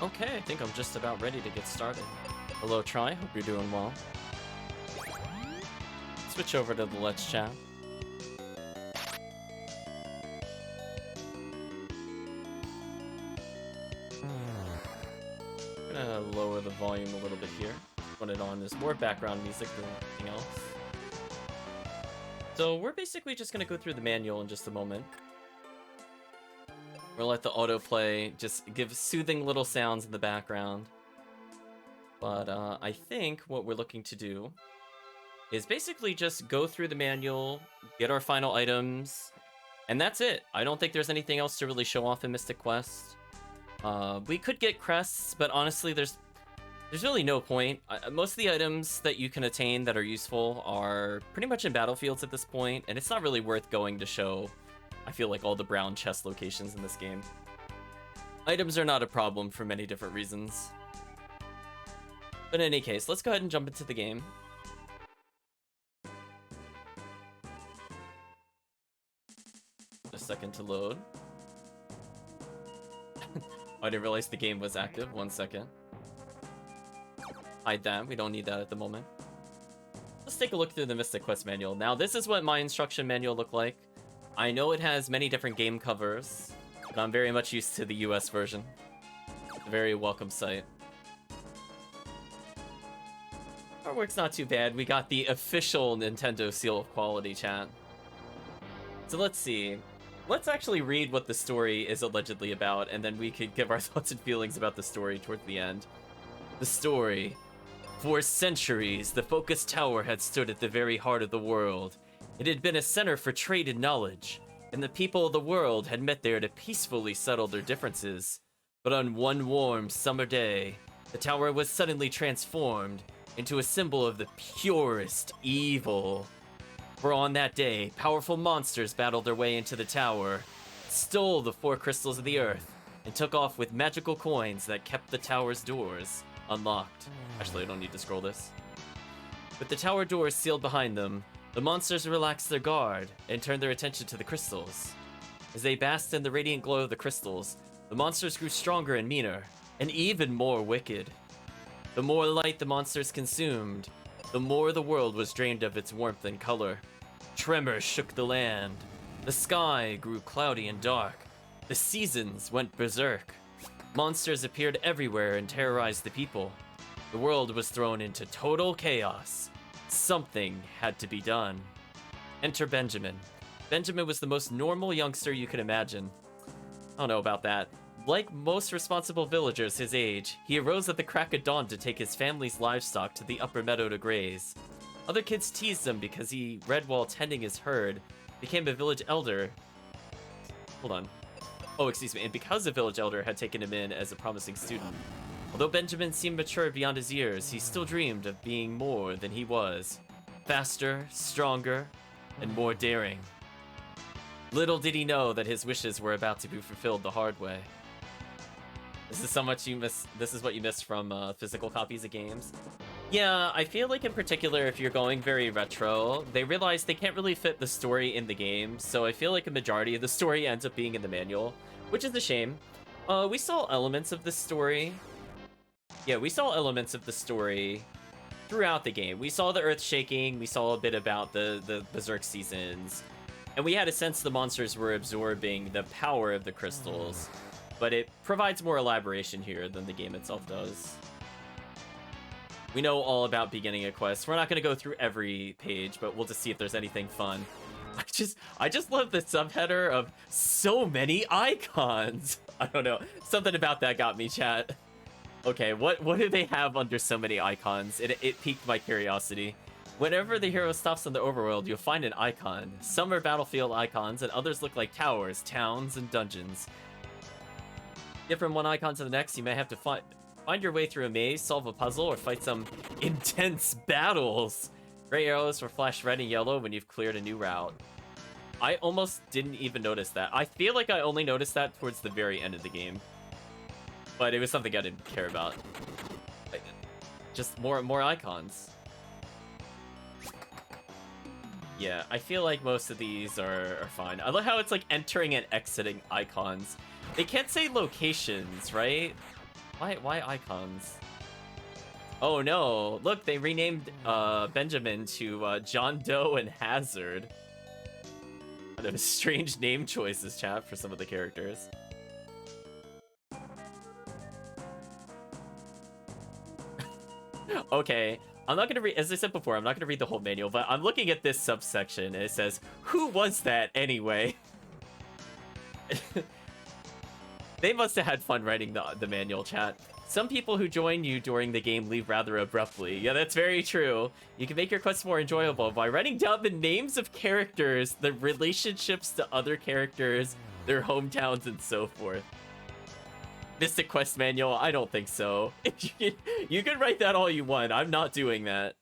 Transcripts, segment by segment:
Okay, I think I'm just about ready to get started. Hello, Try. Hope you're doing well. Switch over to the Let's Chat. I'm gonna lower the volume a little bit here. Put it on. There's more background music than anything else. So we're basically just gonna go through the manual in just a moment. We'll let the autoplay just give soothing little sounds in the background. But I think what we're looking to do is basically just go through the manual, get our final items, and that's it. I don't think there's anything else to really show off in Mystic Quest. We could get crests, but honestly, there's really no point. Most of the items that you can attain that are useful are pretty much in battlefields at this point, and it's not really worth going to show, I feel like, all the brown chest locations in this game. Items are not a problem for many different reasons. But in any case, let's go ahead and jump into the game. A second to load. I didn't realize the game was active. 1 second. Hide that. We don't need that at the moment. Let's take a look through the Mystic Quest manual. Now, this is what my instruction manual looked like. I know it has many different game covers, but I'm very much used to the US version. It's a very welcome sight. Artwork's not too bad. We got the official Nintendo seal of quality, chat. So let's see. Let's actually read what the story is allegedly about, and then we could give our thoughts and feelings about the story towards the end. The story. For centuries, the Focus Tower had stood at the very heart of the world. It had been a center for trade and knowledge, and the people of the world had met there to peacefully settle their differences. But on one warm summer day, the tower was suddenly transformed into a symbol of the purest evil. For on that day, powerful monsters battled their way into the tower, stole the 4 crystals of the earth, and took off with magical coins that kept the tower's doors unlocked. Actually, I don't need to scroll this. With the tower doors sealed behind them, the monsters relaxed their guard and turned their attention to the crystals. As they basked in the radiant glow of the crystals, the monsters grew stronger and meaner, and even more wicked. The more light the monsters consumed, the more the world was drained of its warmth and color. Tremors shook the land. The sky grew cloudy and dark. The seasons went berserk. Monsters appeared everywhere and terrorized the people. The world was thrown into total chaos. Something had to be done. Enter Benjamin. Benjamin was the most normal youngster you could imagine. I don't know about that. Like most responsible villagers his age, he arose at the crack of dawn to take his family's livestock to the upper meadow to graze. Other kids teased him because he read while tending his herd, became a village elder. Hold on. Oh, excuse me. And because a village elder had taken him in as a promising student. Although Benjamin seemed mature beyond his years, he still dreamed of being more than he was. Faster, stronger, and more daring. Little did he know that his wishes were about to be fulfilled the hard way. This is so much you miss. This is what you missed from physical copies of games. Yeah, I feel like in particular, if you're going very retro, they realize they can't really fit the story in the game, so I feel like a majority of the story ends up being in the manual, which is a shame. We saw elements of the story. Yeah, we saw elements of the story throughout the game. We saw the earth shaking, we saw a bit about the Berserk seasons, and we had a sense the monsters were absorbing the power of the crystals. But it provides more elaboration here than the game itself does. We know all about beginning a quest. We're not going to go through every page, but we'll just see if there's anything fun. I just love the subheader of so many icons. I don't know. Something about that got me, chat. Okay, what do they have under so many icons? It piqued my curiosity. Whenever the hero stops in the overworld, you'll find an icon. Some are battlefield icons, and others look like towers, towns, and dungeons. Get from one icon to the next, you may have to find your way through a maze, solve a puzzle, or fight some intense battles. Gray arrows will flash red and yellow when you've cleared a new route. I almost didn't even notice that. I feel like I only noticed that towards the very end of the game. But it was something I didn't care about. Just more icons. Yeah, I feel like most of these are fine. I love how it's like entering and exiting icons. They can't say locations, right? Why icons? Oh no, look, they renamed Benjamin to John Doe and Hazard. Kind of strange name choices, chat, for some of the characters. Okay, I'm not gonna read, as I said before, I'm not gonna read the whole manual, but I'm looking at this subsection and it says, who was that anyway? They must have had fun writing the manual, chat. Some people who join you during the game leave rather abruptly. Yeah, that's very true. You can make your quests more enjoyable by writing down the names of characters, the relationships to other characters, their hometowns, and so forth. Mystic Quest Manual? I don't think so. You can write that all you want. I'm not doing that.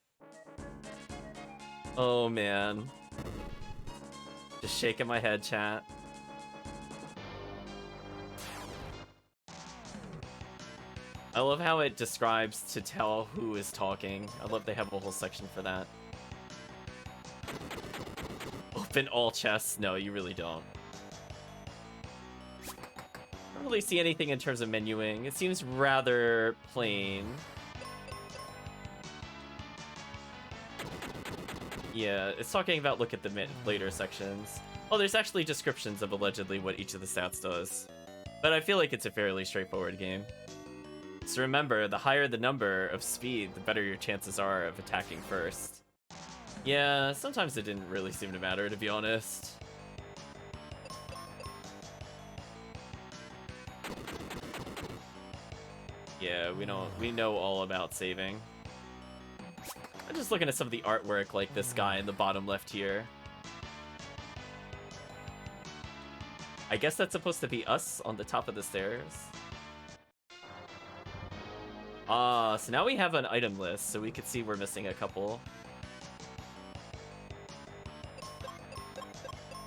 Oh, man. Just shaking my head, chat. I love how it describes to tell who is talking. I love they have a whole section for that. Open all chests? No, you really don't. I don't really see anything in terms of menuing. It seems rather plain. Yeah, it's talking about look at the later sections. Oh, there's actually descriptions of allegedly what each of the stats does. But I feel like it's a fairly straightforward game. So remember, the higher the number of speed, the better your chances are of attacking first. Yeah, sometimes it didn't really seem to matter, to be honest. Yeah, we know all about saving. I'm just looking at some of the artwork, like this guy in the bottom left here. I guess that's supposed to be us on the top of the stairs. So now we have an item list, so we could see we're missing a couple.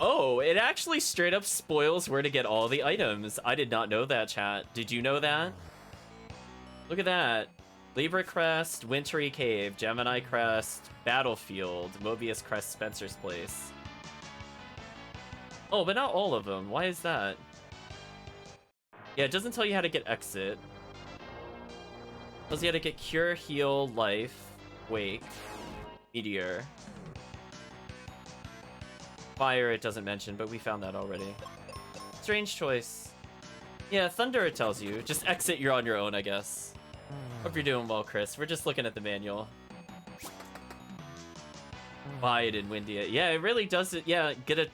Oh, it actually straight up spoils where to get all the items. I did not know that, chat. Did you know that? Look at that. Libra Crest, Wintry Cave, Gemini Crest, Battlefield, Mobius Crest, Spencer's Place. Oh, but not all of them. Why is that? Yeah, it doesn't tell you how to get exit. Tells you how to get Cure, Heal, Life, Wake, Meteor. Fire it doesn't mention, but we found that already. Strange choice. Yeah, Thunder it tells you. Just exit, you're on your own, I guess. Hope you're doing well, Chris. We're just looking at the manual. Quiet and windy. Yeah, it really does it. Yeah, get it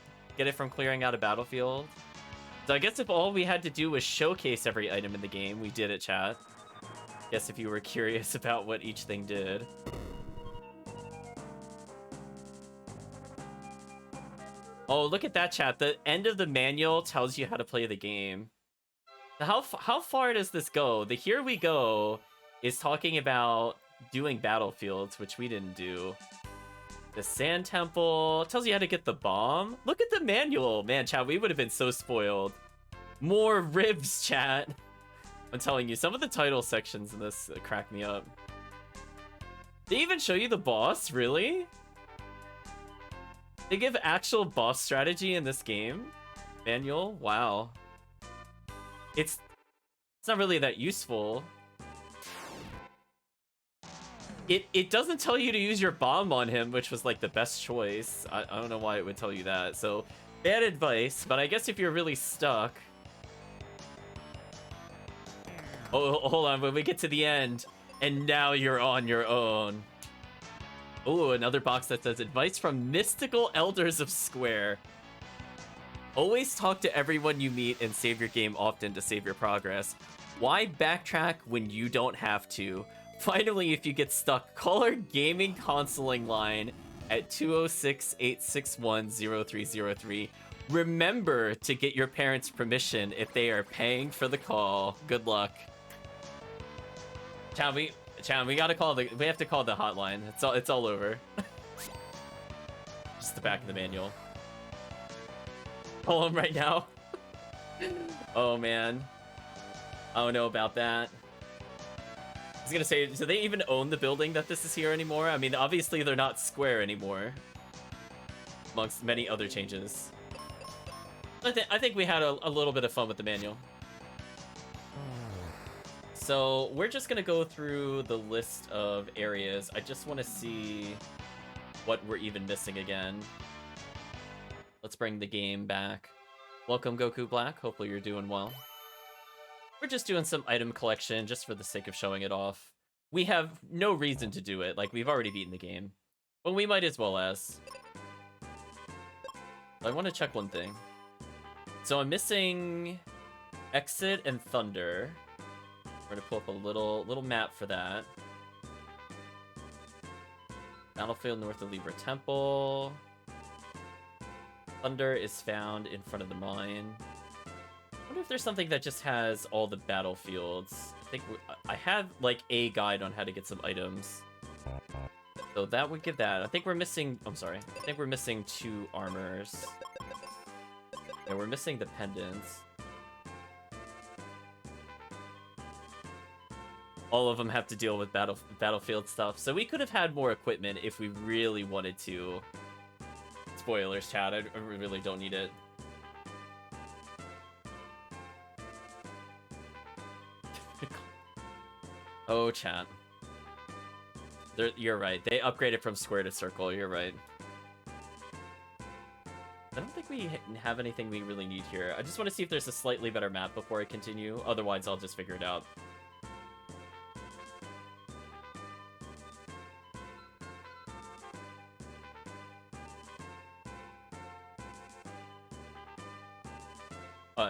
from clearing out a battlefield. So I guess if all we had to do was showcase every item in the game, we did it, chat. Guess if you were curious about what each thing did. Oh, look at that, chat. The end of the manual tells you how to play the game. How far does this go? The Here We Go is talking about doing battlefields, which we didn't do. The Sand Temple tells you how to get the bomb. Look at the manual. Man, chat, we would have been so spoiled. More ribs, chat. I'm telling you, some of the title sections in this crack me up. They even show you the boss? Really? They give actual boss strategy in this game? Manual? Wow. It's not really that useful. It doesn't tell you to use your bomb on him, which was like the best choice. I don't know why it would tell you that. So, bad advice, but I guess if you're really stuck... Oh, hold on, when we get to the end, and now you're on your own. Oh, another box that says advice from mystical elders of Square. Always talk to everyone you meet and save your game often to save your progress. Why backtrack when you don't have to? Finally, if you get stuck, call our gaming consoling line at 206-861-0303. Remember to get your parents' permission if they are paying for the call. Good luck. Chan, we gotta call we have to call the hotline. It's all over. Just the back of the manual. Call him right now. Oh man. I don't know about that. I was gonna say, do they even own the building that this is here anymore? I mean, obviously they're not Square anymore. Amongst many other changes. I think we had a little bit of fun with the manual. So we're just gonna go through the list of areas. I just want to see what we're even missing again. Let's bring the game back. Welcome, Goku Black. Hopefully you're doing well. We're just doing some item collection just for the sake of showing it off. We have no reason to do it, like we've already beaten the game. But we might as well as. I want to check one thing. So I'm missing Exit and Thunder. We're gonna pull up a little map for that. Battlefield north of Libra Temple. Thunder is found in front of the mine. I wonder if there's something that just has all the battlefields. I think I have like a guide on how to get some items. So that would give that. I think we're missing, I'm sorry. I think we're missing 2 armors. Yeah, we're missing the pendants. All of them have to deal with battlefield stuff. So we could have had more equipment if we really wanted to. Spoilers, chat. I really don't need it. Oh, chat. You're right. They upgraded from square to circle. You're right. I don't think we have anything we really need here. I just want to see if there's a slightly better map before I continue. Otherwise, I'll just figure it out.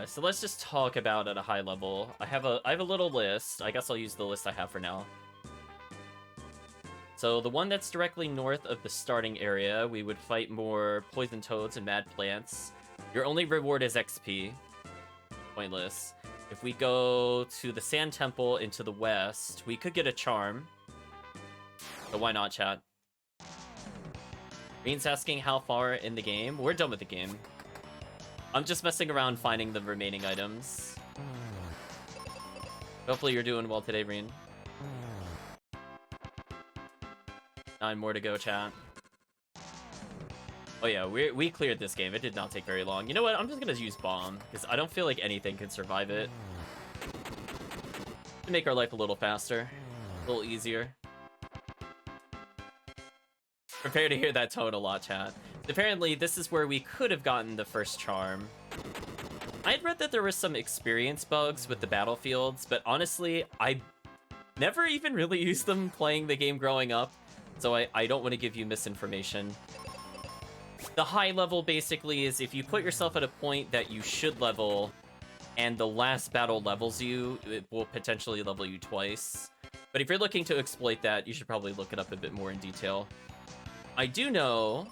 So let's just talk about at a high level. I have a little list. I guess I'll use the list I have for now. So the one that's directly north of the starting area, we would fight more poison toads and mad plants. Your only reward is XP. Pointless. If we go to the Sand Temple into the west, we could get a charm. So why not, chat? Green's asking how far in the game. We're done with the game. I'm just messing around finding the remaining items. Hopefully you're doing well today, Reen. 9 more to go, chat. Oh yeah, we cleared this game. It did not take very long. You know what? I'm just gonna use bomb, because I don't feel like anything can survive it. To make our life a little faster. A little easier. Prepare to hear that tone a lot, chat. Apparently, this is where we could have gotten the first charm. I had read that there were some experience bugs with the battlefields, but honestly, I never even really used them playing the game growing up, so I don't want to give you misinformation. The high level basically is if you put yourself at a point that you should level, and the last battle levels you, it will potentially level you twice. But if you're looking to exploit that, you should probably look it up a bit more in detail. I do know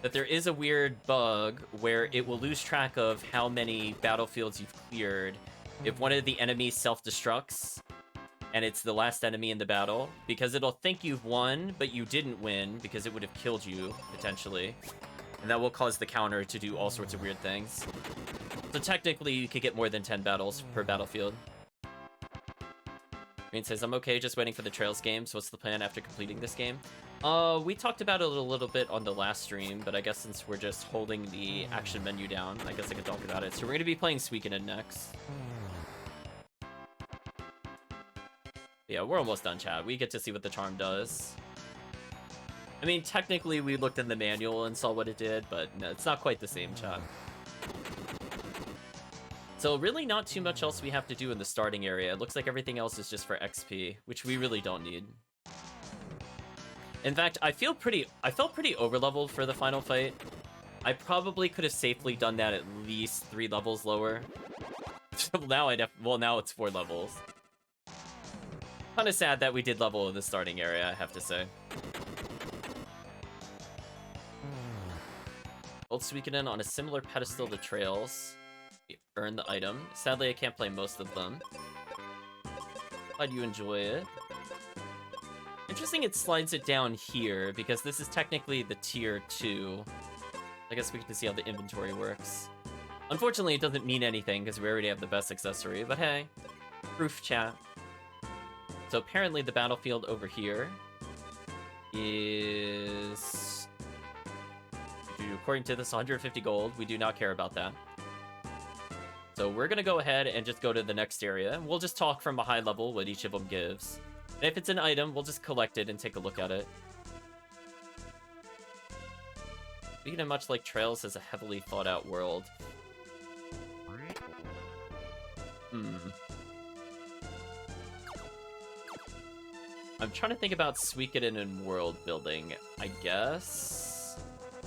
that there is a weird bug where it will lose track of how many battlefields you've cleared if one of the enemies self-destructs and it's the last enemy in the battle, because it'll think you've won, but you didn't win because it would have killed you, potentially. And that will cause the counter to do all sorts of weird things. So technically, you could get more than 10 battles per battlefield. Green says, I'm okay just waiting for the Trails game, so what's the plan after completing this game? We talked about it a little bit on the last stream, but I guess since we're just holding the action menu down, I guess I could talk about it. So we're going to be playing Suikoden next. Yeah, we're almost done, chat. We get to see what the charm does. I mean, technically, we looked in the manual and saw what it did, but no, it's not quite the same, chat. So really not too much else we have to do in the starting area. It looks like everything else is just for XP, which we really don't need. In fact, I felt pretty overleveled for the final fight. I probably could have safely done that at least 3 levels lower. Now now it's 4 levels. Kind of sad that we did level in the starting area, I have to say. Old Suikoden on a similar pedestal to Trails. We earn the item. Sadly, I can't play most of them. Glad you enjoy it. Interesting it slides it down here, because this is technically the tier 2. I guess we get to see how the inventory works. Unfortunately, it doesn't mean anything, because we already have the best accessory, but hey. Proof, chat. So apparently the battlefield over here is... According to this, 150 gold. We do not care about that. So we're gonna go ahead and just go to the next area, and we'll just talk from a high level what each of them gives. And if it's an item, we'll just collect it and take a look at it. Speaking of much like Trails has a heavily thought out world. I'm trying to think about Suikoden in world building, I guess.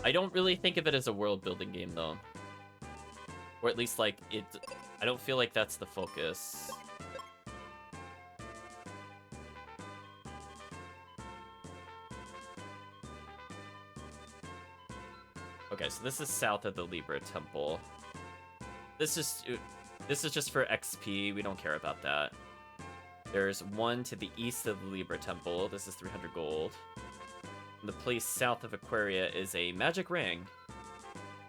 I don't really think of it as a world building game though. Or at least like it, I don't feel like that's the focus. Okay, so this is south of the Libra Temple. This is just for XP. We don't care about that. There's one to the east of the Libra Temple. This is 300 gold. And the place south of Aquaria is a magic ring.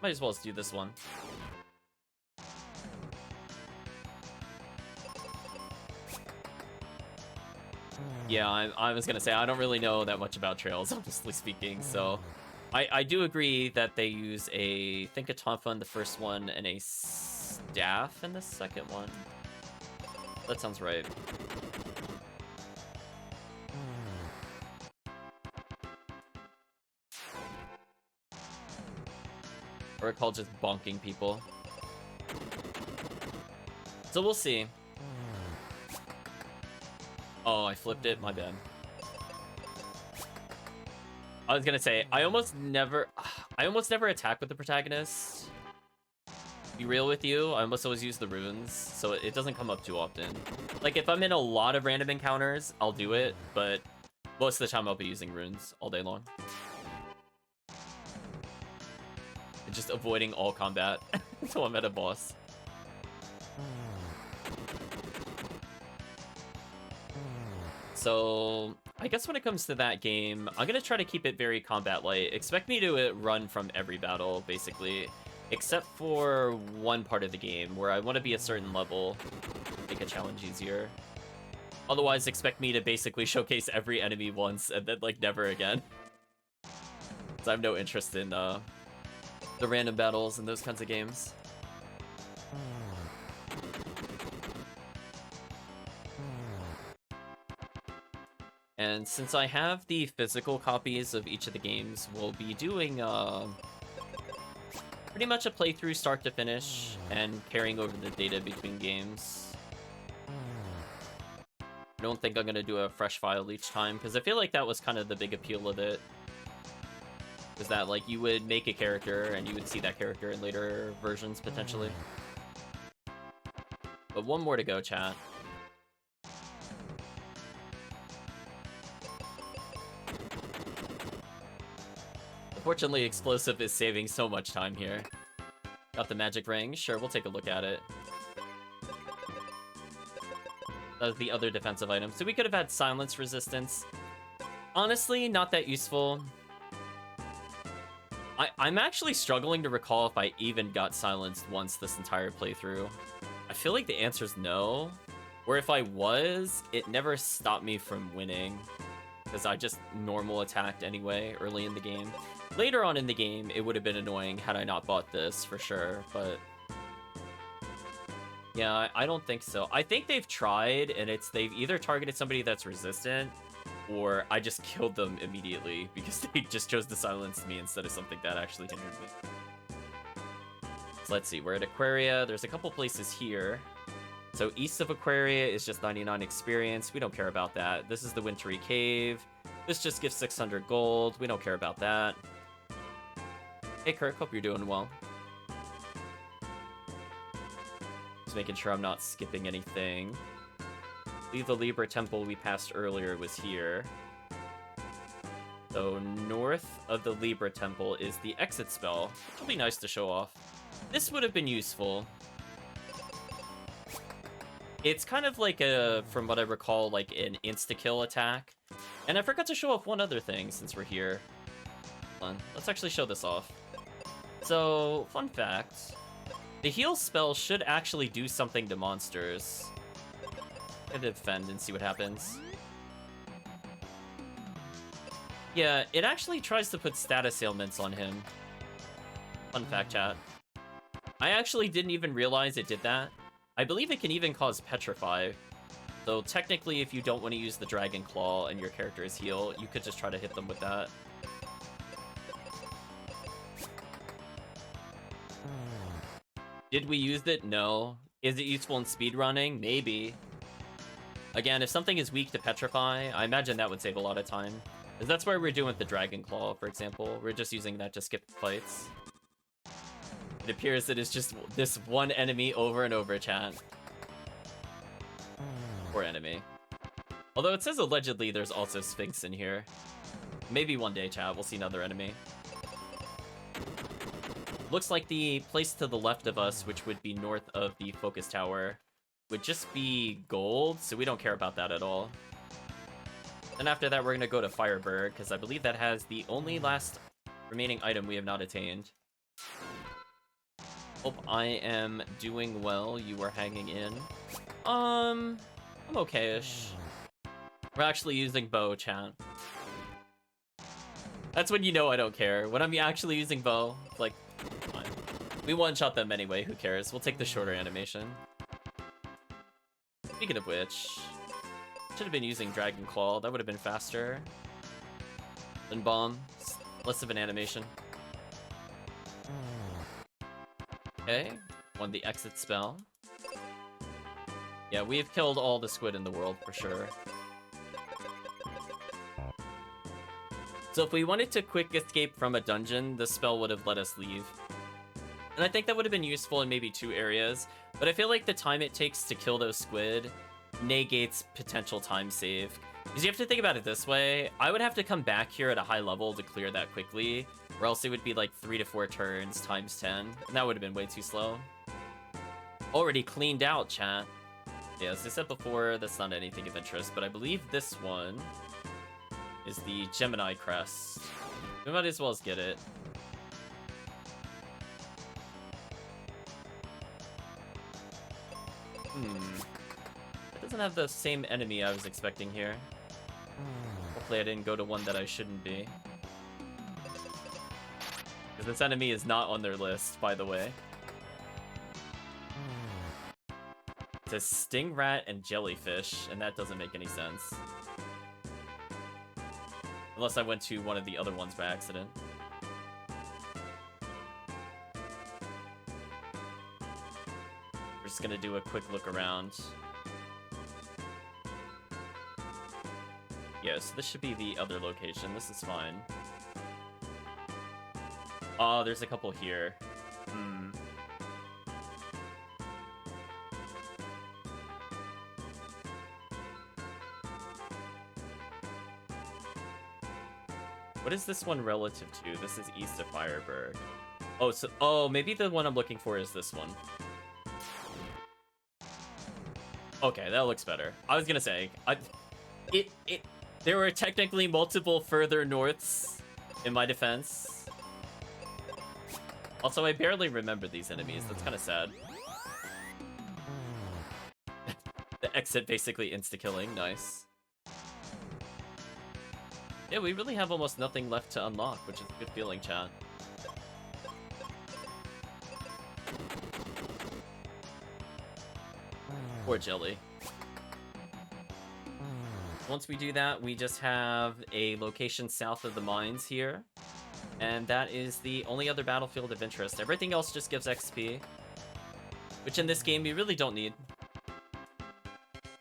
Might as well just do this one. Yeah, I was gonna say, I don't really know that much about Trails, honestly speaking, so... I do agree that they use a Think-a-Tonfa in the first one and a staff in the second one. That sounds right. Or I call just bonking people. So we'll see. Oh, I flipped it. My bad. I was gonna say, I almost never attack with the protagonist. Be real with you, I almost always use the runes, so it doesn't come up too often. Like, if I'm in a lot of random encounters, I'll do it, but most of the time I'll be using runes all day long. And just avoiding all combat until I'm at a boss. So, I guess when it comes to that game, I'm gonna try to keep it very combat light. Expect me to run from every battle, basically. Except for one part of the game, where I want to be a certain level. Make a challenge easier. Otherwise, expect me to basically showcase every enemy once, and then, like, never again. Because I have no interest in, the random battles and those kinds of games. And since I have the physical copies of each of the games, we'll be doing pretty much a playthrough start to finish and carrying over the data between games. I don't think I'm going to do a fresh file each time, because I feel like that was kind of the big appeal of it. Is that, like, you would make a character and you would see that character in later versions, potentially. But one more to go, chat. Unfortunately, Explosive is saving so much time here. Got the magic ring. Sure, we'll take a look at it. That was the other defensive item. So we could have had silence resistance. Honestly, not that useful. I'm actually struggling to recall if I even got silenced once this entire playthrough. I feel like the answer is no. Or if I was, it never stopped me from winning. Because I just normal attacked anyway early in the game. Later on in the game, it would have been annoying had I not bought this, for sure, but... Yeah, I don't think so. I think they've tried, and they've either targeted somebody that's resistant, or I just killed them immediately, because they just chose to silence me instead of something that actually hindered me. So let's see, we're at Aquaria. There's a couple places here. So east of Aquaria is just 99 experience. We don't care about that. This is the Wintry Cave. This just gives 600 gold. We don't care about that. Hey Kirk, hope you're doing well. Just making sure I'm not skipping anything. I believe the Libra Temple we passed earlier was here. So north of the Libra Temple is the exit spell, which will be nice to show off. This would have been useful. It's kind of like from what I recall, like an insta-kill attack. And I forgot to show off one other thing since we're here. Hold on, let's actually show this off. So, fun fact, the heal spell should actually do something to monsters. I'm gonna defend and see what happens. Yeah, it actually tries to put status ailments on him. Fun fact, chat. I actually didn't even realize it did that. I believe it can even cause Petrify. Though technically, if you don't want to use the Dragon Claw and your character is heal, you could just try to hit them with that. Did we use it? No. Is it useful in speedrunning? Maybe. Again, if something is weak to Petrify, I imagine that would save a lot of time. Because that's where we're doing with the Dragon Claw, for example. We're just using that to skip fights. It appears that it's just this one enemy over and over, chat. Poor enemy. Although it says allegedly there's also Sphinx in here. Maybe one day, chat, we'll see another enemy. Looks like the place to the left of us, which would be north of the Focus Tower, would just be gold, so we don't care about that at all. And after that, we're going to go to Fireburg, because I believe that has the only last remaining item we have not attained. Hope I am doing well. You are hanging in. I'm okay-ish. We're actually using bow, chat. That's when you know I don't care. When I'm actually using bow, it's like, fine. We one-shot them anyway, who cares? We'll take the shorter animation. Speaking of which, should have been using Dragon Claw. That would have been faster than Bomb. Less of an animation. Okay, won the exit spell. Yeah, we've killed all the squid in the world, for sure. So if we wanted to quick escape from a dungeon, this spell would have let us leave. And I think that would have been useful in maybe 2 areas, but I feel like the time it takes to kill those squid negates potential time save. Because you have to think about it this way, I would have to come back here at a high level to clear that quickly, or else it would be like 3 to 4 turns times 10, and that would have been way too slow. Already cleaned out, chat. Yeah, as I said before, that's not anything of interest, but I believe this one is the Gemini Crest. We might as well as get it. It doesn't have the same enemy I was expecting here. Hopefully I didn't go to one that I shouldn't be. Because this enemy is not on their list, by the way. It's a sting rat and jellyfish, and that doesn't make any sense. Unless I went to one of the other ones by accident. We're just gonna do a quick look around. Yeah, so this should be the other location. This is fine. Oh, there's a couple here. What is this one relative to? This is east of Fireburg. Oh, so maybe the one I'm looking for is this one. Okay, that looks better. I was gonna say, there were technically multiple further norths in my defense. Also, I barely remember these enemies. That's kind of sad. The exit basically insta-killing. Nice. Yeah, we really have almost nothing left to unlock, which is a good feeling, chat. Poor Jelly. Once we do that, we just have a location south of the mines here. And that is the only other battlefield of interest. Everything else just gives XP. Which in this game, you really don't need.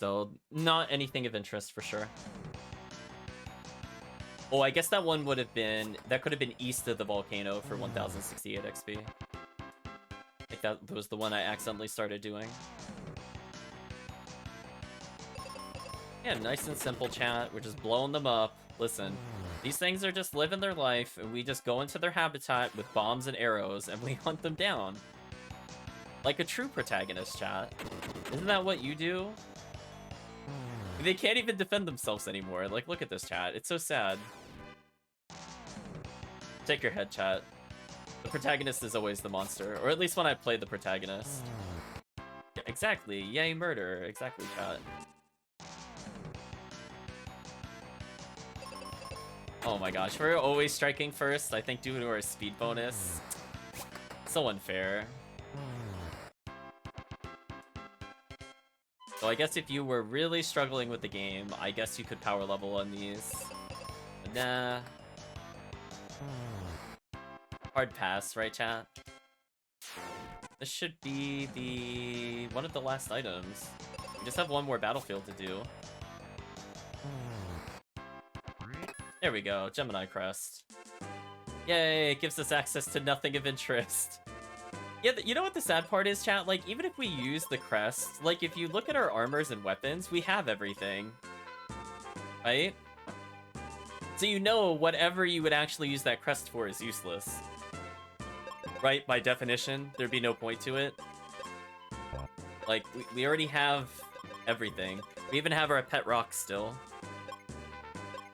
So, not anything of interest for sure. Oh, I guess that one would have been... That could have been east of the volcano for 1068 XP. I think that was the one I accidentally started doing. Yeah, nice and simple, chat. We're just blowing them up. Listen, these things are just living their life, and we just go into their habitat with bombs and arrows, and we hunt them down. Like a true protagonist, chat. Isn't that what you do? They can't even defend themselves anymore. Like, look at this, chat. It's so sad. Take your head, chat. The protagonist is always the monster. Or at least when I play the protagonist. Yeah, exactly. Yay, murder. Exactly, chat. Oh my gosh, we're always striking first, I think due to our speed bonus. So unfair. So I guess if you were really struggling with the game, I guess you could power level on these. But nah. Hard pass, right, chat? This should be the one of the last items. We just have one more battlefield to do. There we go, Gemini Crest. Yay, it gives us access to nothing of interest. Yeah, you know what the sad part is, chat? Like, even if we use the crest, like, if you look at our armors and weapons, we have everything. Right? So you know whatever you would actually use that crest for is useless. Right? By definition, there'd be no point to it. Like, we already have everything. We even have our pet rock still.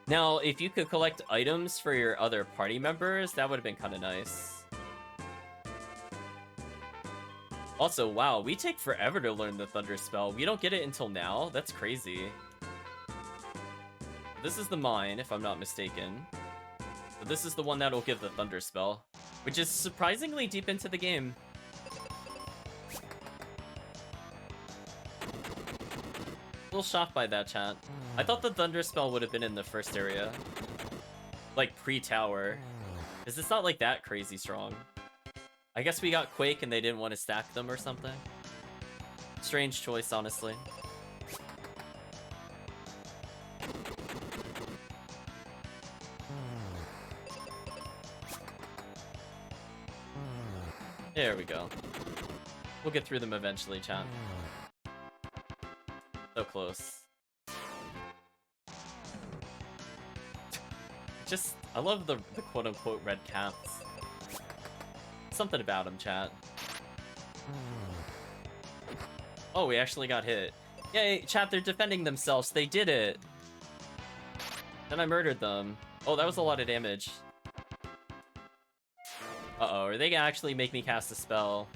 Now, if you could collect items for your other party members, that would have been kind of nice. Also, wow, we take forever to learn the Thunder spell. We don't get it until now? That's crazy. This is the mine, if I'm not mistaken. But this is the one that'll give the Thunder spell, which is surprisingly deep into the game. A little shocked by that, chat. I thought the Thunder spell would have been in the first area. Like, pre-tower. Because it's not like that crazy strong. I guess we got Quake and they didn't want to stack them or something. Strange choice, honestly. There we go. We'll get through them eventually, chat. So close. Just, I love the quote-unquote red caps. Something about them, chat. Oh, we actually got hit. Yay, chat, they're defending themselves. They did it. Then I murdered them. Oh, that was a lot of damage. Uh-oh, are they gonna actually make me cast a spell?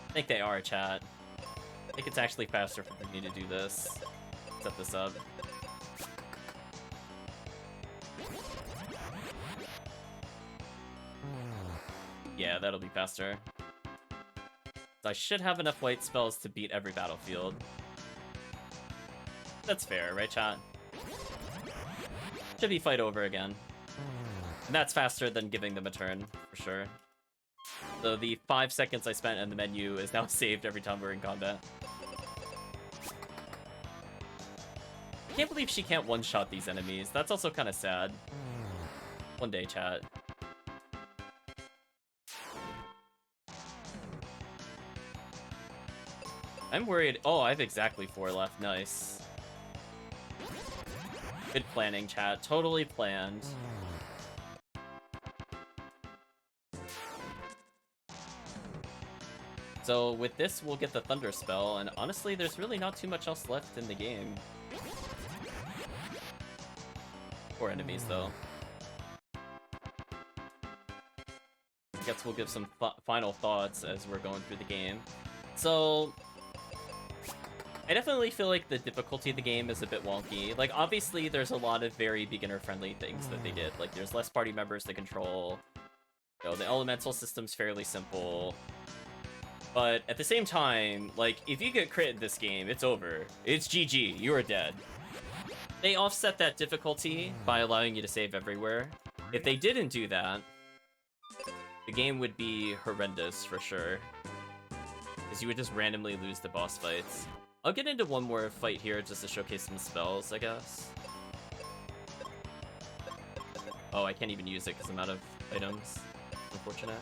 I think they are, chat. I think it's actually faster for me to do this. Set this up. Yeah, that'll be faster. So I should have enough white spells to beat every battlefield. That's fair, right, chat? Should be fight over again. And that's faster than giving them a turn, for sure. So the 5 seconds I spent in the menu is now saved every time we're in combat. I can't believe she can't one-shot these enemies. That's also kind of sad. One day, chat. I'm worried. Oh, I have exactly 4 left. Nice. Good planning, chat. Totally planned. So with this, we'll get the Thunder spell, and honestly, there's really not too much else left in the game. 4 enemies, though. I guess we'll give some final thoughts as we're going through the game. So, I definitely feel like the difficulty of the game is a bit wonky. Like, obviously, there's a lot of very beginner-friendly things that they did. Like, there's less party members to control. You know, the elemental system's fairly simple. But at the same time, like, if you get crit in this game, it's over. It's GG. You are dead. They offset that difficulty by allowing you to save everywhere. If they didn't do that, the game would be horrendous for sure. Because you would just randomly lose the boss fights. I'll get into one more fight here just to showcase some spells, I guess. Oh, I can't even use it because I'm out of items. Unfortunate.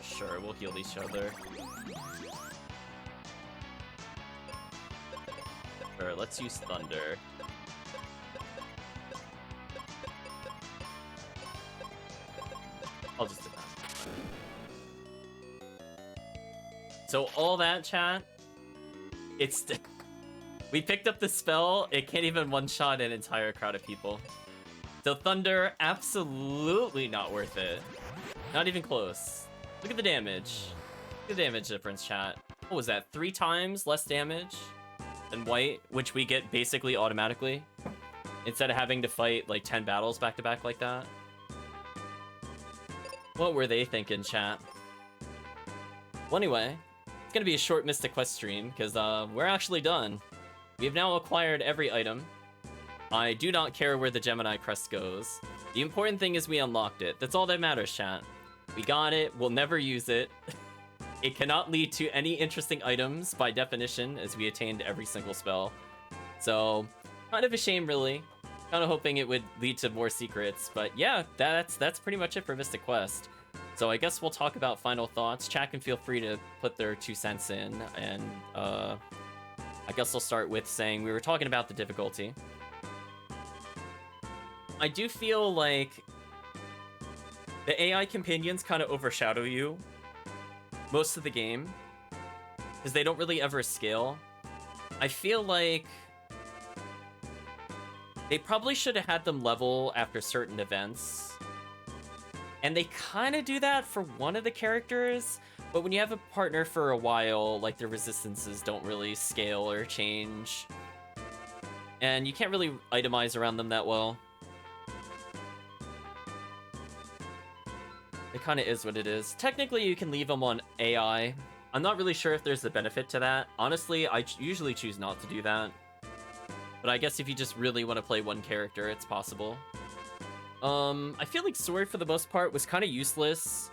Sure, we'll heal each other. Sure, let's use Thunder. I'll just do that. So all that, chat, it's... We picked up the spell, it can't even one-shot an entire crowd of people. So Thunder, absolutely not worth it. Not even close. Look at the damage. Look at the damage difference, chat. What was that, 3 times less damage than white, which we get basically automatically, instead of having to fight like 10 battles back to back like that? What were they thinking, chat? Well, anyway, it's gonna be a short Mystic Quest stream, because we're actually done. We've now acquired every item. I do not care where the Gemini Crest goes. The important thing is we unlocked it. That's all that matters, chat. We got it, we'll never use it. It cannot lead to any interesting items by definition, as we attained every single spell. So, kind of a shame, really. Kind of hoping it would lead to more secrets, but yeah, that's pretty much it for Mystic Quest. So I guess we'll talk about final thoughts. Chat can feel free to put their 2 cents in, and I guess I'll start with saying we were talking about the difficulty. I do feel like the AI companions kind of overshadow you most of the game, because they don't really ever scale. I feel like they probably should have had them level after certain events. And they kind of do that for one of the characters, but when you have a partner for a while, like, the resistances don't really scale or change. And you can't really itemize around them that well. It kind of is what it is. Technically, you can leave them on AI. I'm not really sure if there's a benefit to that. Honestly, I usually choose not to do that. But I guess if you just really want to play one character, it's possible. I feel like Sword, for the most part, was kind of useless.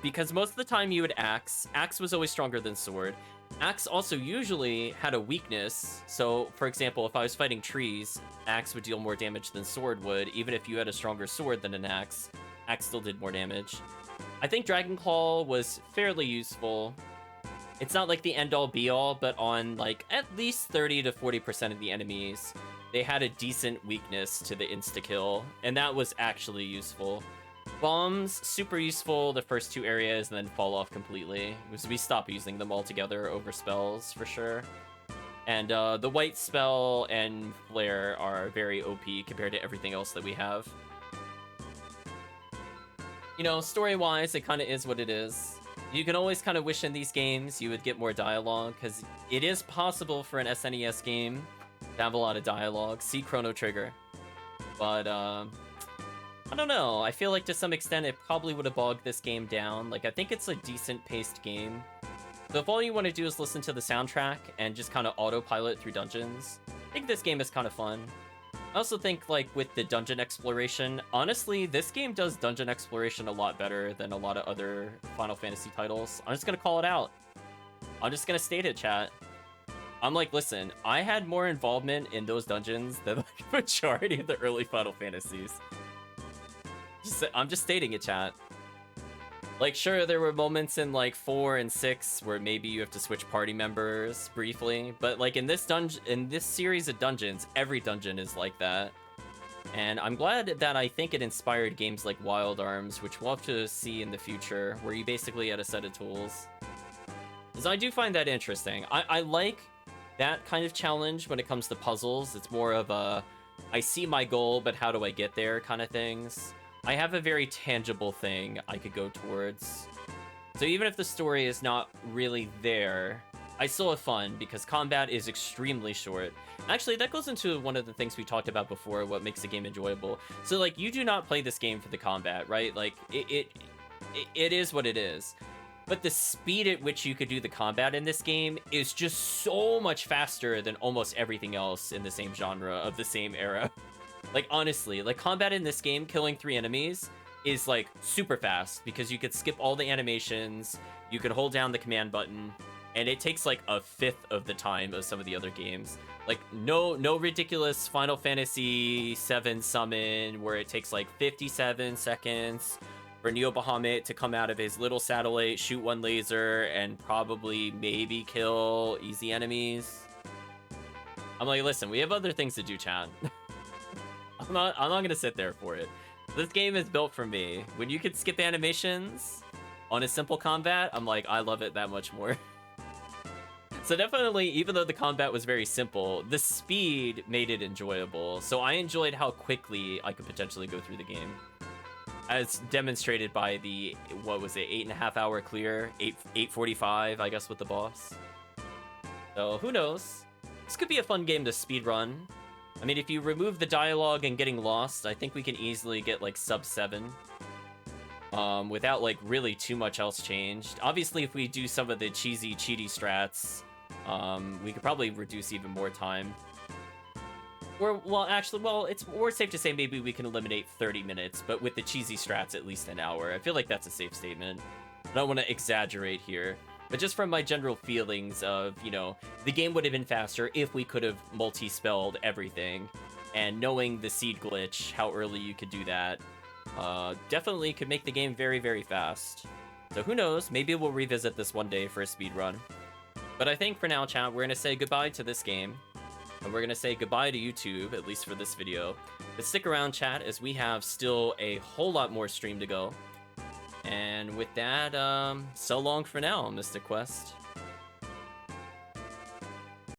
Because most of the time you would Axe. Axe was always stronger than Sword. Axe also usually had a weakness. So, for example, if I was fighting trees, Axe would deal more damage than Sword would, even if you had a stronger sword than an Axe. Axe still did more damage. I think Dragon Claw was fairly useful. It's not like the end-all be-all, but on like at least 30 to 40% of the enemies, they had a decent weakness to the insta-kill, and that was actually useful. Bombs, super useful the first 2 areas, and then fall off completely, because we stop using them altogether over spells, for sure. And the White Spell and Flare are very OP compared to everything else that we have. You know, story-wise, it kind of is what it is. You can always kind of wish in these games you would get more dialogue, because it is possible for an SNES game to have a lot of dialogue. See Chrono Trigger. But, I don't know. I feel like to some extent it probably would have bogged this game down. Like, I think it's a decent-paced game. So if all you want to do is listen to the soundtrack and just kind of autopilot through dungeons, I think this game is kind of fun. I also think, like, with the dungeon exploration, honestly, this game does dungeon exploration a lot better than a lot of other Final Fantasy titles. I'm just gonna call it out. I'm just gonna state it, chat. I'm like, listen, I had more involvement in those dungeons than, like, the majority of the early Final Fantasies. I'm just stating it, chat. Like, sure, there were moments in, like, 4 and 6 where maybe you have to switch party members briefly, but, like, in this series of dungeons, every dungeon is like that. And I'm glad that I think it inspired games like Wild Arms, which we'll have to see in the future, where you basically had a set of tools. Because I do find that interesting. I like that kind of challenge when it comes to puzzles. It's more of a, I see my goal, but how do I get there kind of things. I have a very tangible thing I could go towards. So even if the story is not really there, I still have fun because combat is extremely short. Actually, that goes into one of the things we talked about before, what makes the game enjoyable. So, like, you do not play this game for the combat, right? Like, it is what it is. But the speed at which you could do the combat in this game is just so much faster than almost everything else in the same genre of the same era. Like, honestly, like, combat in this game, killing 3 enemies, is, like, super fast, because you could skip all the animations, you could hold down the command button, and it takes, like, a fifth of the time of some of the other games. Like, no ridiculous Final Fantasy VII summon, where it takes, like, 57 seconds for Neo Bahamut to come out of his little satellite, shoot 1 laser, and probably maybe kill easy enemies. I'm like, listen, we have other things to do, chat. I'm not gonna sit there for it. This game is built for me. When you could skip animations on a simple combat, I'm like, I love it that much more. So definitely, even though the combat was very simple, the speed made it enjoyable. So I enjoyed how quickly I could potentially go through the game. As demonstrated by the, what was it, 8.5 hour clear, 8:45, I guess, with the boss. So who knows? This could be a fun game to speedrun. I mean, if you remove the dialogue and getting lost, I think we can easily get, like, sub 7. without like really too much else changed. Obviously, if we do some of the cheaty strats, we could probably reduce even more time. Or, well, actually, well, it's more safe to say maybe we can eliminate 30 minutes, but with the cheesy strats, at least an hour. I feel like that's a safe statement. I don't want to exaggerate here, but just from my general feelings of, you know, the game would have been faster if we could have multi-spelled everything, and knowing the seed glitch, how early you could do that, definitely could make the game very, very fast. So who knows, maybe we'll revisit this one day for a speed run. But I think for now, chat, we're going to say goodbye to this game. And we're going to say goodbye to YouTube, at least for this video. But stick around, chat, as we have still a whole lot more stream to go. And with that, so long for now, Mystic Quest.